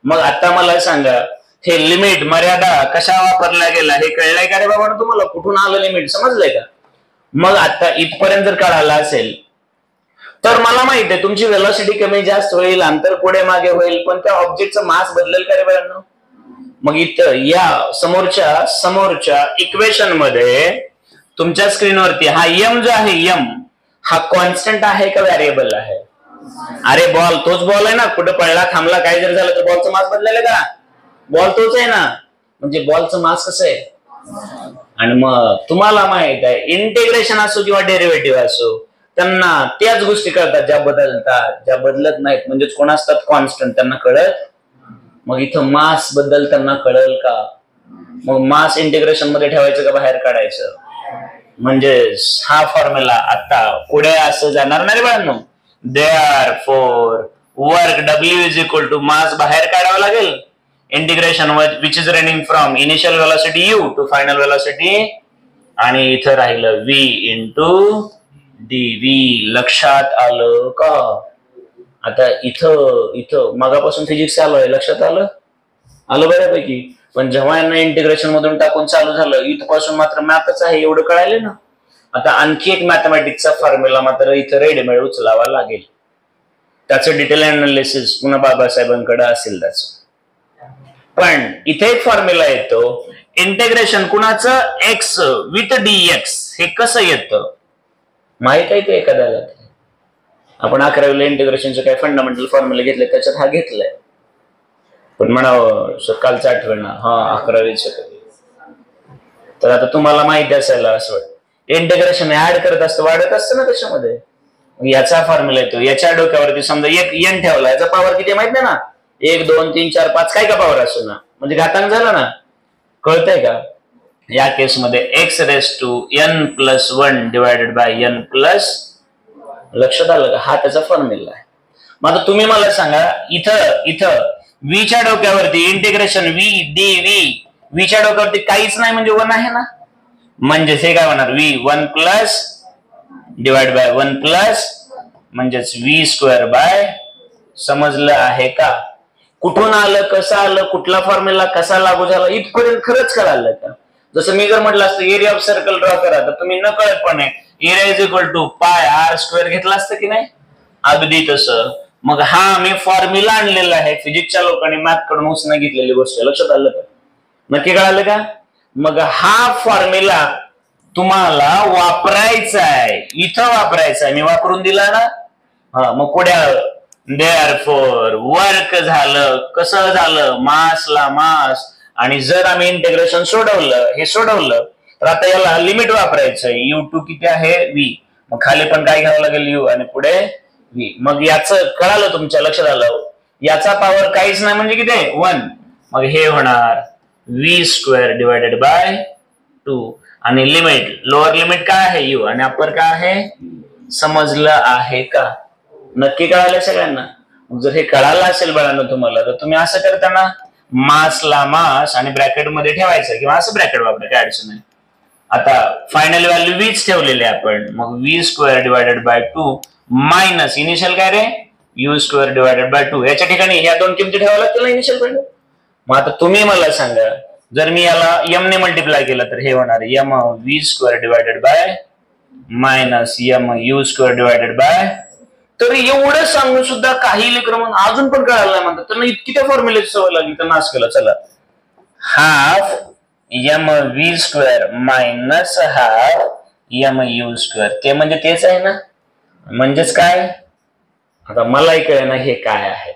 मग आता मला सांगा, हे लिमिट मर्यादा कशा वापरला गेला हे कळलंय का रे बाबा तुम्हाला? कुठून आलं लिमिट समजलंय का? मग आता इथपर्यंत जर कळालं असेल तर मला माहित आहे तुमची वेलोसिटी कमी जास्त होईल, अंतर पुढे मागे होईल, पण त्या ऑब्जेक्टचं मास बदलेल का रे बाळांनो? मग इथं या समोरच्या इक्वेशन मध्ये तुमच्या स्क्रीनवरती हा यम जो आहे, यम हा कॉन्स्टंट आहे का व्हेरिएबल आहे? अरे बॉल तोच बॉल आहे ना, कुठे पडला थांबला काय जर झालं तर बॉलचं मास बदलेलं का? बॉल तोच आहे ना, म्हणजे बॉलचं मास कसं आहे? आणि मग तुम्हाला माहित आहे इंटिग्रेशन असो किंवा डेरिव्हेटिव्ह असो त्यांना त्याच गोष्टी कळतात ज्या बदलतात, ज्या बदलत नाहीत म्हणजेच कोण असतात? कॉन्स्टंट, त्यांना कळत. मग इथं मास बद्दल त्यांना कळल का? मग मास इंटिग्रेशन मध्ये ठेवायचं का बाहेर काढायचं? म्हणजे हा फॉर्म्युला आता पुढे असं जाणार नाही बाळांनो. Therefore work W is equal to mass बाहेर काढावं लागेल, integration which is running from initial velocity u to final velocity, आणि इथं राहिलं v इंटू dv. लक्षात आलं का? आता इथं मगापासून फिजिक्स चालू आहे, लक्षात आलं बऱ्यापैकी. पण जेव्हा यांना इंटिग्रेशन मधून टाकून चालू झालं इथपासून मात्र मॅथच आहे एवढं कळायलं ना. आता आणखी एक मॅथमॅटिक्सचा फॉर्म्युला मात्र इथं रेडीमेड उचलावा लागेल, त्याचं डिटेल अनालिसिस पुन्हा बाबासाहेबांकडे असेल त्याचं. पण इथे एक फॉर्म्युला येतो इंटिग्रेशन कुणाचं? x with dx. हे कसं येतं माहित आहे का एखाद्याला? आपण 11वीला इंटिग्रेशनचे काही फंडामेंटल फॉर्म्युले घेतले त्याच्यात हा घेतलाय, पण म्हणावं कालचं आठवण. हा 11वीचे तर आता तुम्हाला माहिती असायला असं इंटिग्रेशन ऍड करत असतं, वाढत असतं ना त्याच्यामध्ये. याचा फॉर्म्युला येतो, याच्या डोक्यावरती समजा एक n ठेवला, याचा पॉवर किती माहित नाही ना, 1 2 3 4 5 काय का पॉवर असो ना, म्हणजे घातांक झाला ना. कळतंय का? या केसमध्ये x raise to n plus 1 divided by n plus. लक्षात आलं का? हा त्याचा फॉर्म्युला आहे. मग आता तुम्ही मला सांगा इथं v च्या डोक्यावरती इंटिग्रेशन v dv, v च्या डोक्यावरती काहीच नाही म्हणजे 1 आहे ना, म्हणजे हे काय होणार? v 1 plus divide by 1 plus म्हणजेच v स्क्वेअर बाय. समजलं आहे का? कुठून आलं, कसं आलं, कुठला फॉर्म्युला कसा लागू झाला इथपर्यंत खरंच कळालं का? जसं मी जर म्हटलं असतं एरिया ऑफ सर्कल ड्रॉ करा तर तुम्ही न कळतपणे एरिया इज इक्वल टू पाय r स्क्वेअर घेतला असतं की नाही? अगदी तसं. मग हा मी फॉर्म्युला आणलेला आहे, फिजिक्सच्या लोकांनी मॅथ कडून उसने घेतलेली गोष्ट. लक्षात आलं का? नक्की कळालं का? मग हा फॉर्म्युला तुम्हाला वापरायचा आहे, इथं वापरायचा आहे. मी वापरून दिला ना. हा मग पुढे देअरफॉर वर्क झालं, कसं झालं? मासला मास. आणि जर आम्ही इंटिग्रेशन सोडवलं तर आता याला लिमिट वापरायचं. u2 किती आहे? v. मग खाली पण काय घ्यावं लागेल? u आणि पुढे v. मग याचं कळालं तुमच्या लक्षात आलं? याचा पॉवर काहीच नाही म्हणजे किती? 1. मग हे होणार v स्क्वेअर डिवायडेड बाय 2. आणि लिमिट, लोअर लिमिट काय आहे? u आणि अप्पर काय आहे? समजलं आहे का? नक्की कळालं सगळ्यांना? जर हे कळालं असेल बाळांनो तुम्हाला तर तुम्ही असं करताना मासला मास आणि ब्रॅकेट मध्ये ठेवायचं किंवा असं ब्रॅकेट वापरा, काय अडचण नाही. आता फायनल व्हॅल्यू वीच ठेवलेली आपण, मग v square divided by 2 minus initial काय रे? u square divided by 2. याच्या ठिकाणी ह्या दोन किमती ठेवाव्या लागतील ना इनिशियल व्हॅल्यू. मग आता तुम्ही मला सांगा जर मी याला m ने मल्टिप्लाय केलं तर हे होणार m v square divided by minus m u square divided by. तर एवढं सांगून सुद्धा काही लेकरं अजून पण कळालं नाही म्हणतात, त्यांना इतकी त्या फॉर्म्युलेची सवय लागली तर नाश केला. चला, half m v square minus half m u square, ते म्हणजे तेच आहे ना. म्हणजेच काय? आता मलाही कळेना हे काय आहे.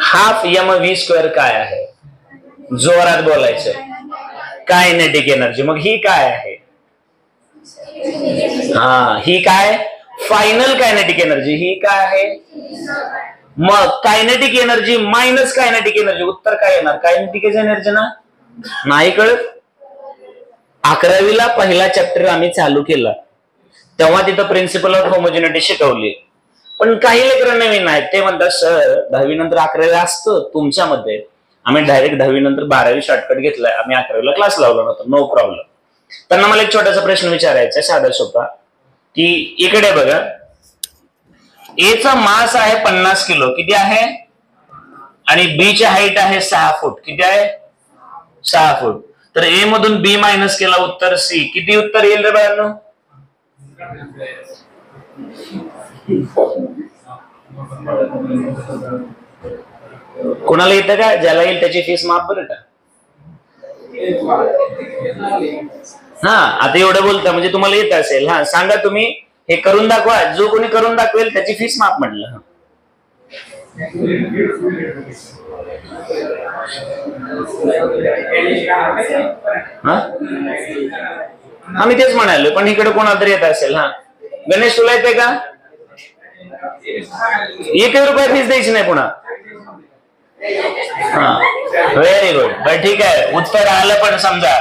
हाफ m v स्क्वेअर काय आहे? जोरात बोलायचं. Kinetic energy. मग ही काय आहे? हा, ही काय? Final kinetic energy. ही काय आहे? मग kinetic energy minus kinetic energy, उत्तर काय येणार? कायनेटिक एनर्जी ना. नाही कळत? 11वीला पहिला चॅप्टर आम्ही चालू केला तेव्हा तिथं प्रिन्सिपल ऑफ होमोजिनिटी शिकवली. पण काही लेकरं नवीन आहेत, ते म्हणतात सर 10वी नंतर 11वी असतं तुमच्यामध्ये. आम्ही डायरेक्ट 10वी नंतर 12वी शॉर्टकट घेतलाय, आम्ही 11वीला क्लास लावला नव्हता. No problem. त्यांना मला एक छोटासा प्रश्न विचारायचा आहे, साधा सोपा, की इकडे बघा ए चा मास आहे 50 किलो, किती आहे? आणि बी ची हाईट आहे 6 फूट, किती आहे? 6 फूट. तर ए मधून बी मायनस केला, उत्तर सी. किती उत्तर येईल रे बाळांनो? कोणाला येतं का? ज्याला येईल त्याची फीस माफ बरं का. हा, आता एवढं बोलता म्हणजे तुम्हाला येत असेल. हा, सांगा तुम्ही, हे करून दाखवा. जो कोणी करून दाखवेल त्याची फीस माफ म्हटलं. आम्ही तेच म्हणालो, पण इकडे कोणाला तरी येत असेल. हा, गणेश तुला येते का? 1 रुपया फीस द्यायची नाही पुन्हा. Very good. बरं ठीक आहे, उत्तर आलं. पण समजा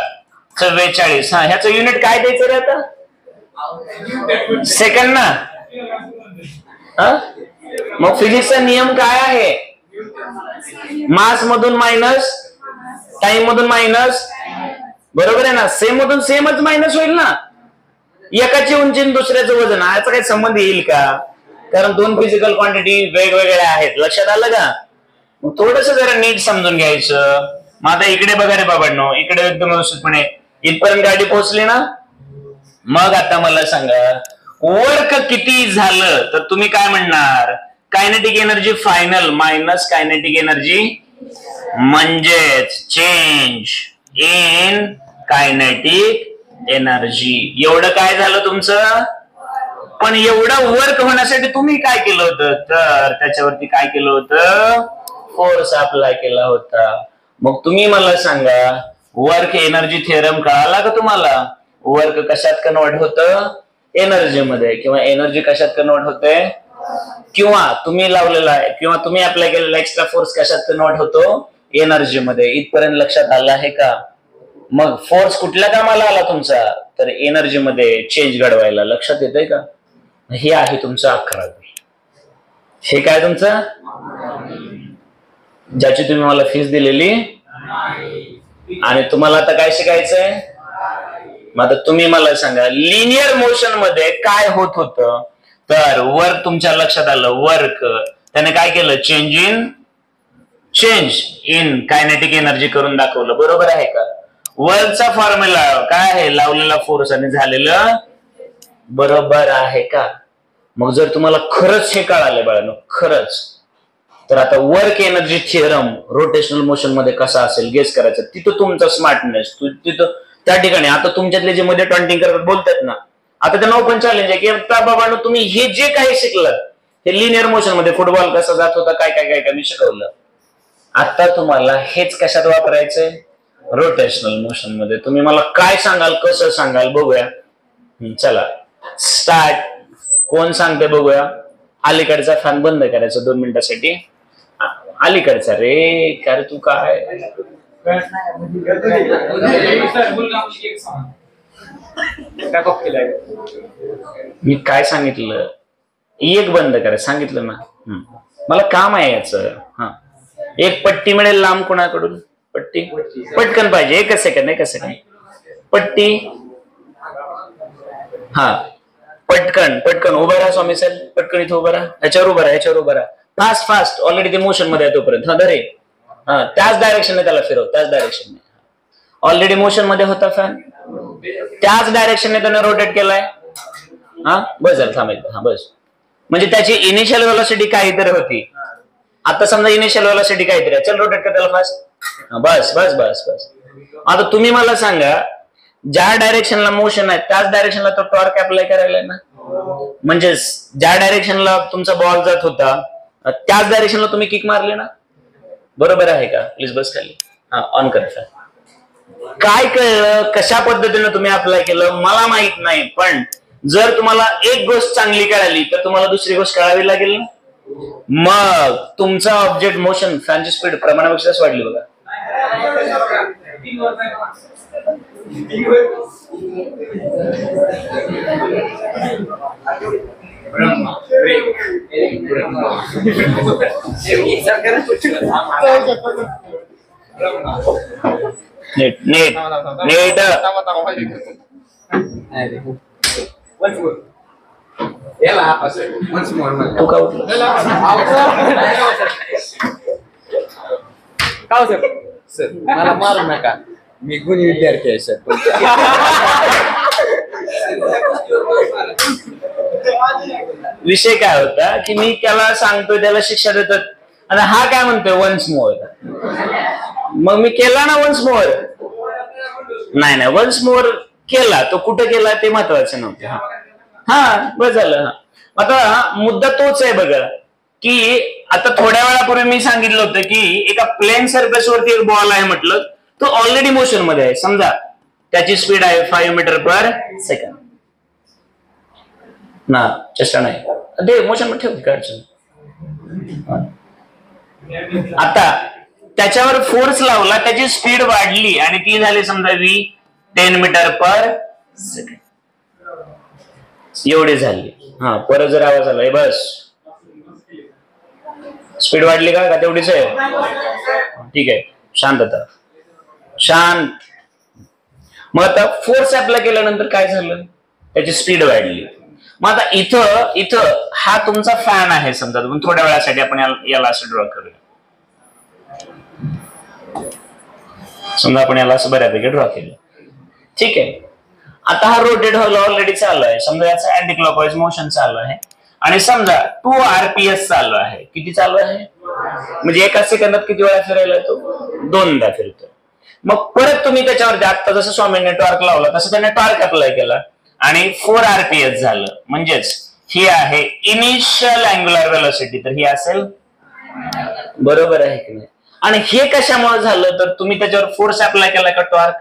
44. हा, ह्याचं युनिट काय द्यायचं रे आता? सेकंड ना. मग फिजिक्सचा नियम काय आहे? मास मधून मायनस, टाइम मधून मायनस, बरोबर आहे ना. सेम मधून सेमच मायनस होईल ना. एकाची उंची आणि दुसऱ्याचं वजन, याचा काही संबंध येईल का? कारण दोन फिजिकल क्वांटिटी वेगवेगळ्या आहेत. लक्षात आलं का? थोडस जरा नीट समजून घ्यायचं. मग आता इकडे बघा रे बाबांनो, इकडे एकदम व्यवस्थितपणे इथपर्यंत गाडी पोहोचली ना. मग आता मला सांगा, वर्क किती झालं तर तुम्ही काय म्हणणार? Kinetic energy final minus kinetic energy, म्हणजेच चेंज इन कायनेटिक एनर्जी. एवढं काय झालं तुमचं? पण एवढं वर्क होण्यासाठी तुम्ही काय केलं होतं? तर त्याच्यावरती काय केलं होतं? फोर्स अप्लाय केला होता. मग तुम्ही मला सांगा, वर्क एनर्जी थिअरम कळाला का तुम्हाला? वर्क कशात कन्वर्ट होतं? एनर्जी मध्ये. किंवा एनर्जी कशात कन्वर्ट होते? किंवा तुम्ही लावलेला आहे किंवा तुम्ही अप्लाय केलेला एक्स्ट्रा फोर्स कशात कन्वर्ट होतो? एनर्जी मध्ये. इथपर्यंत लक्षात आलं आहे का? मग फोर्स कुठल्या कामाला आला तुमचा? तर एनर्जी मध्ये चेंज घडवायला. लक्षात येतंय का? हे आहे तुमचं 11वी. हे काय तुमचं? ज्याची तुम्ही मला फीस दिलेली. आणि तुम्हाला आता काय शिकायचंय? मग आता तुम्ही मला सांगा, लिनियर मोशन मध्ये काय होत होतं? तर वर्क तुमच्या लक्षात आलं. वर्क त्याने काय केलं? चेंज इन कायनेटिक एनर्जी करून दाखवलं. बरोबर आहे का? वर्कचा फॉर्म्युला काय आहे? लावलेला फोर्स आणि झालेलं. बरोबर आहे का? मग जर तुम्हाला खरंच हे कळाले बाळांनो, खरंच, तर आता work energy theorem rotational motion मध्ये कसा असेल गेस करायचं. तिथं तुमचा स्मार्टनेस, तिथं त्या ठिकाणी आता तुमच्यातले जे मध्ये टॉन्टिंग करत बोलतात ना, आता त्यांना ओपन चॅलेंज आहे की बाबांनो, तुम्ही हे जे काही शिकलात हे लिनियर मोशन मध्ये फुटबॉल कसा जात होता, काय काय काय काय मी शिकवलं. आता तुम्हाला हेच कशात वापरायचंय? रोटेशनल मोशन मध्ये. तुम्ही मला काय सांगाल, कसं सांगाल बघूया. चला स्टार्ट. कोण सांगते बघूया? अलीकडचा फॅन बंद करायचा 2 मिनिटासाठी. अलीकडचा रे. काय तू काय मी काय सांगितलं? एक बंद करा सांगितलं ना. मला काम आहे याचं. हा, एक पट्टी मिळेल लांब कोणाकडून? पट्टी पटकन पाहिजे. एकच सेकंड. पट्टी. हा, पटकन उभा राहा स्वामी सर. पटकन इथं उभा राहा. याच्यावर उभा राहा. फास्ट. ऑलरेडी ते मोशन मध्ये आहे तोपर्यंत. हा धरे. हा, त्याच डायरेक्शनने त्याला फिरव. त्याच डायरेक्शनने. ऑलरेडी मोशन मध्ये होता फॅन. त्याच डायरेक्शनने त्याने रोटेट केलाय. हा, बस झालं. थांबायचं. हा, बस. म्हणजे त्याची इनिशियल व्हेलॉसिटी काहीतरी होती. आता समजा इनिशियल व्हेलॉसिटी काहीतरी आहे. चल रोटेट कर त्याला फास्ट. बस. आता तुम्ही मला सांगा, ज्या डायरेक्शनला मोशन आहे त्याच डायरेक्शनला तो टॉर्क अप्लाय करायला ना. म्हणजे ज्या डायरेक्शनला तुमचा बॉल जात होता त्याच डायरेक्शनला तुम्ही किक मारले ना. बरोबर आहे का? प्लीज बस खाली. हा, ऑन कर. काय कळलं? कशा पद्धतीने तुम्ही अप्लाय केलं मला माहित नाही, पण जर तुम्हाला एक गोष्ट चांगली कळाली तर तुम्हाला दुसरी गोष्ट कळावी लागेल ना. मग तुमचा ऑब्जेक्ट मोशन, फॅनची स्पीड प्रमाणापेक्षाच वाढली बघा. नीट. तू का उठला? का सर? सर मला मारू नका, मी गुणी विद्यार्थी आहे सर. विषय काय होता की मी त्याला सांगतोय, त्याला शिक्षा देतात, आणि हा काय म्हणतोय वन्स मोर. मग मी केला ना वन्स मोर? नाही, वन्स मोर केला. तो कुठं केला ते महत्वाचं नव्हतं. हा बस झालं. आता मुद्दा तोच आहे बघा, की आता थोड्या वेळापूर्वी मी सांगितलं होतं की एका प्लेन सरफेस वरती एक बॉल आहे म्हटलं, तो ऑलरेडी मोशन मध्ये आहे. समजा त्याची स्पीड आहे 5 मीटर पर सेकंड ना, चेष्टा नाही, ते मोशन मध्ये ठेवते काय अडचण. आता त्याच्यावर फोर्स लावला, त्याची स्पीड वाढली आणि ती झाली समजा 10 मीटर पर सेकंड एवढी झाली. हा परत जर आवाज आला बस, स्पीड वाढली का तेवढीच आहे? ठीक आहे, शांतता, शांत. मग आता फोर्स अप्लाय केल्यानंतर काय झालं? त्याची स्पीड वाढली. मग आता इथं हा तुमचा फॅन आहे समजा, थोड्या वेळासाठी आपण याला असं ड्रॉ करूया. समजा आपण याला असं बऱ्यापैकी ड्रॉ केलं. ठीक आहे, आता हा रोटेट व्हायला ऑलरेडी चालू आहे. समजा याचं अँटी क्लॉकवाईज मोशन चालू आहे आणि समजा 2 RPS चालू आहे. किती चालू आहे? म्हणजे एका सेकंदात किती वेळा फिरायला तो? 2दा फिरतो. मग परत तुम्ही त्याच्यावरती आता जसं स्वामीने टॉर्क लावला तसं त्याने टॉर्क अप्लाय केला आणि 4 RPS झालं. म्हणजेच ही आहे इनिशियल अँग्युलर वेलोसिटी, तर ही असेल, बरोबर आहे की नाही? आणि हे कशामुळे झालं? तर तुम्ही त्याच्यावर फोर्स अप्लाय केला का टॉर्क?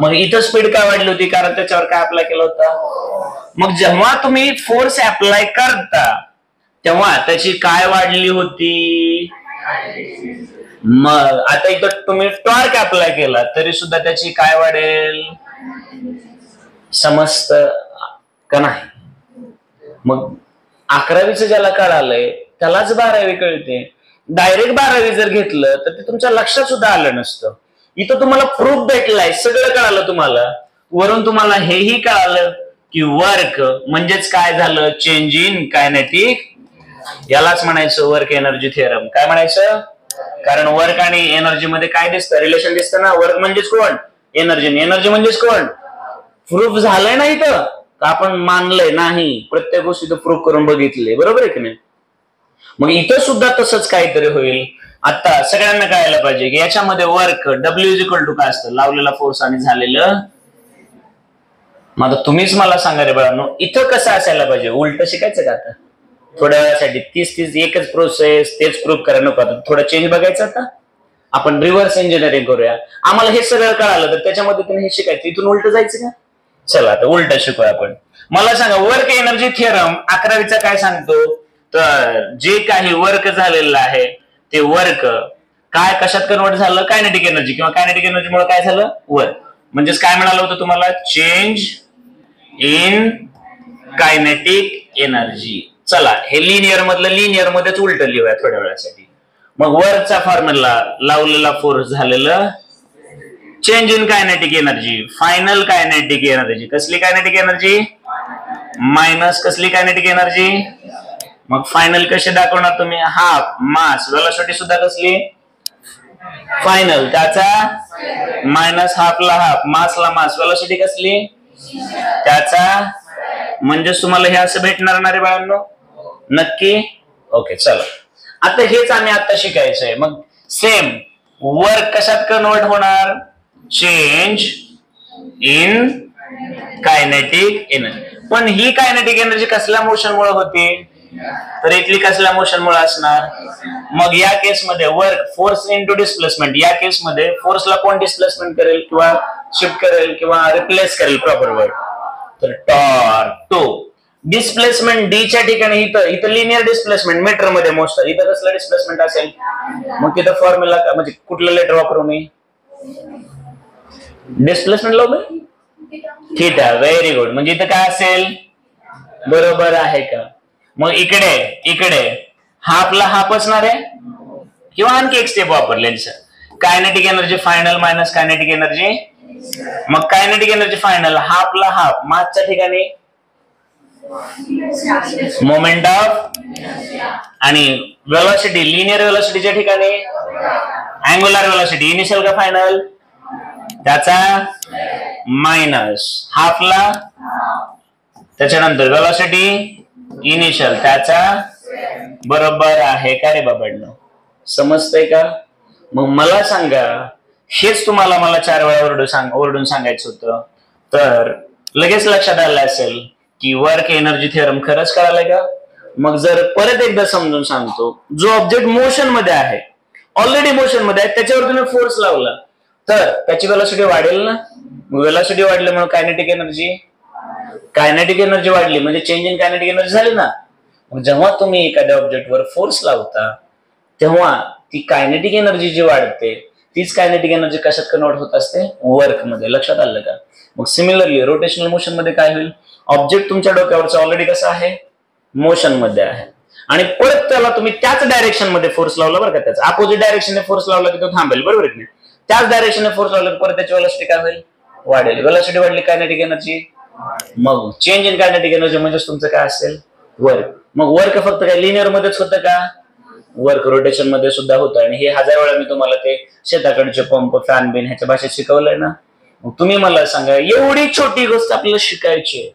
मग इथं स्पीड काय वाढली होती? कारण त्याच्यावर काय अप्लाय केला होता? मग जेव्हा तुम्ही फोर्स अप्लाय करता तेव्हा त्याची काय वाढली होती? मग आता इथं तुम्ही टॉर्क अप्लाय केला तरी सुद्धा त्याची काय वाढेल? समजत का नाही? मग 11वीचं ज्याला कळालंय त्यालाच 12वी कळते. डायरेक्ट 12वी जर घेतलं तर ते तुमच्या लक्षात सुद्धा आलं नसतं. इथं तुम्हाला प्रूफ भेटलाय, सगळं कळालं तुम्हाला. वरून तुम्हाला हेही कळालं की वर्क म्हणजेच काय झालं? Change in kinetic. यालाच म्हणायचं वर्क एनर्जी थिअरम. काय म्हणायचं? कारण वर्क आणि एनर्जी मध्ये काय दिसतं? रिलेशन दिसतं ना. वर्क म्हणजेच कोण? एनर्जी. एनर्जी म्हणजेच कोण? प्रूफ झालंय ना इथं का आपण मानलंय? नाही, प्रत्येक गोष्टी तो प्रूफ करून बघितले, बरोबर आहे की नाही? मग इथं सुद्धा तसंच काहीतरी होईल. आता सगळ्यांना कळायला पाहिजे की याच्यामध्ये work W is equal to काय असतं? लावलेला फोर्स आणि झालेलं. मग आता तुम्हीच मला सांगा रे बाळांनो, इथं कसं असायला पाहिजे? उलट शिकायचं का आता? थोड्या वेळासाठी 30 एकच प्रोसेस, तेच प्रूफ करा नको. आता थोडा चेंज बघायचा. आता आपण रिव्हर्स इंजिनिअरिंग करूया. आम्हाला हे सगळं कळालं तर त्याच्या मदतीने हे शिकायचं. इथून उलट जायचं का? चला आता उलट शिकूया आपण. मला सांगा वर्क एनर्जी थिअरम 11वीचा काय सांगतो? तर जे काही वर्क झालेलं आहे ते वर्क काय कशात कन्वर्ट झालं? कायनेटिक एनर्जी, किंवा कायनेटिक एनर्जीमुळे काय झालं? वर्क. म्हणजेच काय म्हणालं होतं तुम्हाला? Change in kinetic energy. चला हे लिनियर मधलं लिनियर मध्येच उलट लिहूया थोड्या वेळासाठी. मग वर्कचा फॉर्म्युला लावलेला फोर्स झालेलं change in kinetic energy, final kinetic energy. कसली कायनेटिक एनर्जी? मायनस कसली कायनेटिक एनर्जी? मग फायनल कसे दाखवणार तुम्ही? हाफ मास. वेलोसिटी सुद्धा कसली? फायनल. त्याचा मायनस हाफला हाफ, मासला मास. वेलोसिटी कसली? त्याचा. म्हणजेच तुम्हाला हे असं भेटणार ना रे बाळांनो? नक्की? ओके चला, आता हेच आम्ही आता शिकायचंय. मग सेम वर्क कशात कन्वर्ट होणार? Change in kinetic energy. पण ही कायनेटिक एनर्जी कसल्या मोशन मुळे होती? तर इथली कसल्या मोशन मुळे असणार? मग या केसमध्ये वर्क फोर्स इंटू डिस्प्लेसमेंट. या केसमध्ये फोर्सला कोण डिस्प्लेसमेंट करेल किंवा शिफ्ट करेल किंवा रिप्लेस करेल? प्रॉपर वर्ड तर टॉर्क. तो डिस्प्लेसमेंट डी च्या ठिकाणी इथं लिनियर डिस्प्लेसमेंट मीटर मध्ये मोजतात. इथं कसलं डिस्प्लेसमेंट असेल? मग तिथं फॉर्म्युला म्हणजे कुठलं लेटर वापरू मी? डिस्प्लेसमेंट लावू मी? थीटा. Very good. म्हणजे इथं काय असेल? बरोबर आहे का? मग इकडे हाफला हाफ असणार आहे किंवा आणखी एक स्टेप वापरले. Kinetic energy final minus kinetic energy. मग कायनेटिक एनर्जी फायनल हाफला हाफ, मासच्या ठिकाणी मोमेंट ऑफ आणि वेलोसिटी, लिनियर वेलोसिटीच्या ठिकाणी अँग्युलर वेलोसिटी, इनिशियल का फायनल, त्याचा मायनस हाफला, त्याच्यानंतर वेलोसिटी इनिशियल त्याचा बरोबर आहे का रे बाबांनो? समजतंय का? मग मला सांगा, हेच तुम्हाला मला 4 वेळा ओरडून सांगायचं होतं, तर लगेच लक्षात आलं असेल की वर्क एनर्जी थिअरम खरंच कळालंय का? मग जर परत एकदा समजून सांगतो, जो ऑब्जेक्ट मोशन मध्ये आहे, ऑलरेडी मोशन मध्ये आहे, त्याच्यावर तुम्ही फोर्स लावला तर त्याची वेलोसिटी वाढेल ना. वेलोसिटी वाढल्यामुळे कायनेटिक एनर्जी वाढली म्हणजे चेंज इन कायनेटिक एनर्जी झाली ना. मग जेव्हा तुम्ही एखाद्या ऑब्जेक्टवर फोर्स लावता तेव्हा ती कायनेटिक एनर्जी जी वाढते तीच कायनेटिक एनर्जी कशात कन्वर्ट होत असते? वर्क मध्ये. लक्षात आलं का? मग सिमिलरली रोटेशनल मोशन मध्ये काय होईल? ऑब्जेक्ट तुमच्या डोक्यावरचा ऑलरेडी कसा आहे? मोशन मध्ये आहे आणि परत त्याला तुम्ही त्याच डायरेक्शन मध्ये फोर्स लावला बरं का, त्याचा अपोजिट डायरेक्शनने फोर्स लावला की तो थांबेल, बरोबर आहे. त्याच डायरेक्शनने फोर्स लावला की परत त्याची वेलोसिटी काय होईल? वाढेल. वेलोसिटी वाढली, कायनेटिक एनर्जी, मग चेंज इन कायनेटिक एनर्जी म्हणजे तुमचं काय असेल? वर्क. मग वर्क फक्त काय लिनियर मध्येच होतं का? वर्क रोटेशन मध्ये सुद्धा होतं. आणि हे 1000 वेळा मी तुम्हाला ते शेताकडचे पंप, फॅन बिन ह्याच्या भाषेत शिकवलंय ना. मग तुम्ही मला सांगा, एवढी छोटी गोष्ट आपल्याला शिकायची आहे,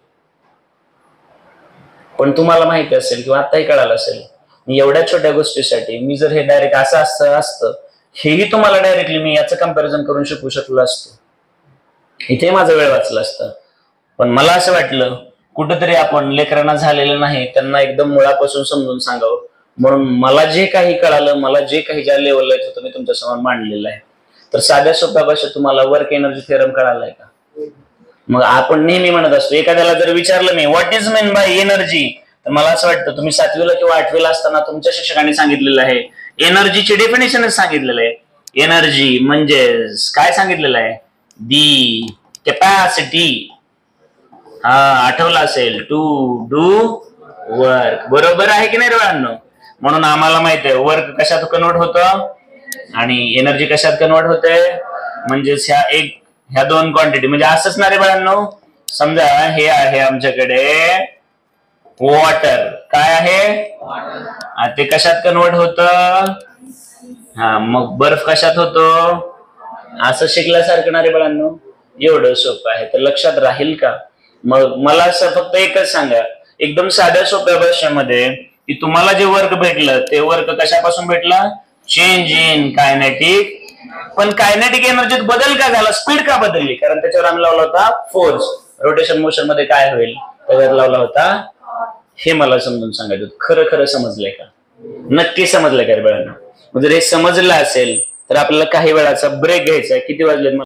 पण तुम्हाला माहिती असेल किंवा आताही कळालं असेल, एवढ्या छोट्या गोष्टीसाठी मी जर हे डायरेक्ट असं असतं हेही तुम्हाला डायरेक्टली मी याचं कंपॅरिझन करून शिकवू शकलो असतो, इथे माझा वेळ वाचला असता. पण मला असं वाटलं कुठेतरी आपण लेकरांना झालेलं नाही त्यांना एकदम मुळापासून समजून सांगावं, म्हणून मला जे काही कळालं, मला जे काही ज्या लेवलला येत होतं मी तुमच्यासमोर मांडलेलं आहे. तर साध्या सोप्या भाषेत तुम्हाला वर्क एनर्जी थिअरम कळालाय का? मग आपण नेहमी म्हणत असतो, एखाद्याला जर विचारलं me what is mean by energy, तर मला असं वाटतं तुम्ही 7वीला किंवा 8वीला असताना तुमच्या शिक्षकांनी सांगितलेलं आहे, एनर्जीची डेफिनेशनच सांगितलेलं आहे. एनर्जी म्हणजे काय सांगितलेलं आहे? दी कॅपॅसिटी, आठवलं असेल, टू डू वर्क. बरोबर आहे की नाही रे बाळांनो? म्हणून आम्हाला माहित आहे वर्क कशात कन्वर्ट होतं आणि एनर्जी कशात कन्वर्ट होते. म्हणजेच ह्या 2 क्वांटिटी म्हणजे असंच ना रे बाळांनो. समजा हे आहे आमच्याकडे वॉटर, काय आहे ते कशात कन्वर्ट होतं? मग बर्फ कशात होतो? असं शिकल्यासारखं ना रे बाळांनो. एवढं सोपं आहे, तर लक्षात राहील का? मग मला असं फक्त एकच सांगा, एकदम साध्या सोप्या भाषेमध्ये, की तुम्हाला जे वर्क भेटलं ते वर्क कशापासून भेटलं? Change in kinetic. पण कायनेटिक एनर्जीत बदल का झाला? स्पीड का बदलली? कारण त्याच्यावर आम्ही लावला होता फोर्स. रोटेशन मोशन मध्ये काय होईल? त्याच्यावर लावला होता. हे मला समजून सांगायचं. खरं समजलंय का? नक्की समजलंय का रे बाळांनो? जर हे समजलं असेल तर आपल्याला काही वेळाचा ब्रेक घ्यायचा आहे. किती वाजले?